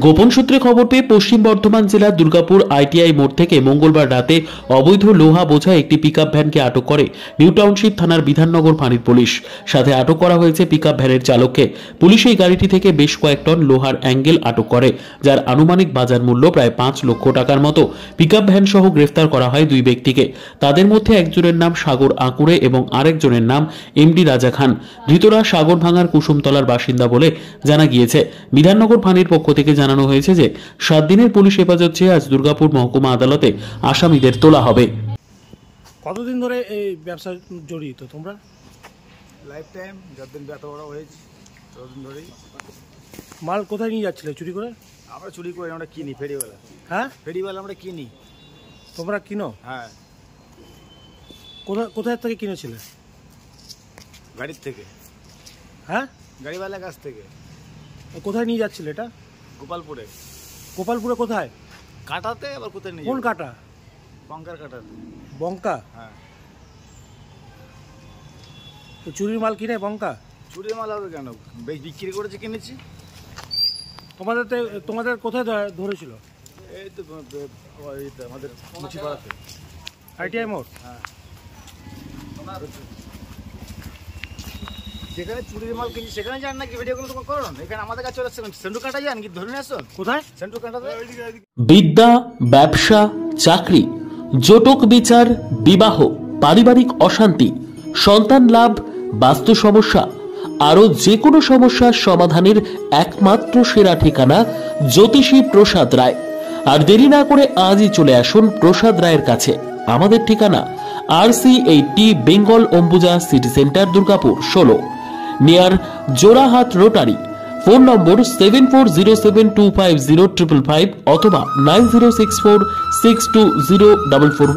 গোপন সূত্রে খবর পেয়ে পশ্চিম বর্ধমান জেলার দুর্গাপুর আইটিআই মোড় থেকে মঙ্গলবার রাতে অবৈধ লোহা বোঝা একটি পিকআপ ভ্যানকে আটক করে নিউ টাউনশিপ থানার বিধাননগর ফাঁড়ির পুলিশ। সাথে আটক করা হয়েছে পিকআপ ভ্যানের চালককে। পুলিশ এই গাড়িটি থেকে বেশ কয়েক টন লোহার অ্যাঙ্গেল আটক করে, যার আনুমানিক বাজার মূল্য প্রায় 5 লক্ষ টাকার মতো। পিকআপ ভ্যান সহ গ্রেফতার করা হয় 2 ব্যক্তিকে। তাদের মধ্যে একজনের নাম সাগর আঁকুড়ে এবং আরেকজনের নাম এমডি রাজা খান। ধৃতরা সাগরভাঙার কুসুমতলার বাসিন্দা বলে জানা গিয়েছে। বিধাননগর ফাঁড়ির পক্ষ থেকে জানানো হয়েছে যে 7 দিনের পুলিশ হেফাজত চেয়ে আজ দুর্গাপুর মহকুমা আদালতে আসামিদের তোলা হবে। কতদিন ধরে এই ব্যবসা জড়িত তোমরা? লাইফ টাইম, যতদিন ব্যথা বড় হয়েছে ততদিন ধরেই। মাল কোথায় নিয়ে যাচ্ছিলে চুরি করে? আমরা চুরি করি, আমরা কিনি ফেরিওয়ালা। হ্যাঁ, ফেরিওয়ালা আমরা কিনি। তোমরা কিনো? হ্যাঁ। কোথায় থেকে কিনেছিলে? গাড়ির থেকে। হ্যাঁ, গাড়িওয়ালার কাছ থেকে। কোথায় নিয়ে যাচ্ছিলে এটা? গোপালপুরে। গোপালপুরে কোথায়? কাটাতে। আবার কোথায় নিয়ে? কোন কাটা? বঙ্কার কাটাতে। বঙ্কা? হ্যাঁ। তো চুরির মাল কিনে বঙ্কা? চুরির মাল হবে কেন, বিক্রি করেছে, কিনেছি। তোমাদের কোথায় ধরেছিল? এই তো আমাদের মুচিপাড়াতে, আইটিআই মোড়। হ্যাঁ। যেখানে চুরির মাল কিনছি সেখানে যান নাকি ভিডিওগুলো তোমার করুন? এখানে আমাদের কাছে চলে আসছেন, সেন্টু কাটা যান কি ধরে নিয়ে আসুন? কোথায় সেন্টু কাটাতে? বিদ্যা, ব্যবসা, চাকরি, জটক বিচার, বিবাহ, পারিবারিক অশান্তি, সন্তান লাভ, বাস্তু সমস্যা, আরো যে কোনো সমস্যার সমাধানের একমাত্র সেরা ঠিকানা জ্যোতিষী প্রসাদ রায়। আর দেরি না করে আজই চলে আসুন প্রসাদ রায়ের কাছে। আমাদের ঠিকানা RC80 Bengal Ambuja city centre, Durgapur 16, near Jorhat rotary. Phone নম্বর 7407250555 অথবা 9064620444।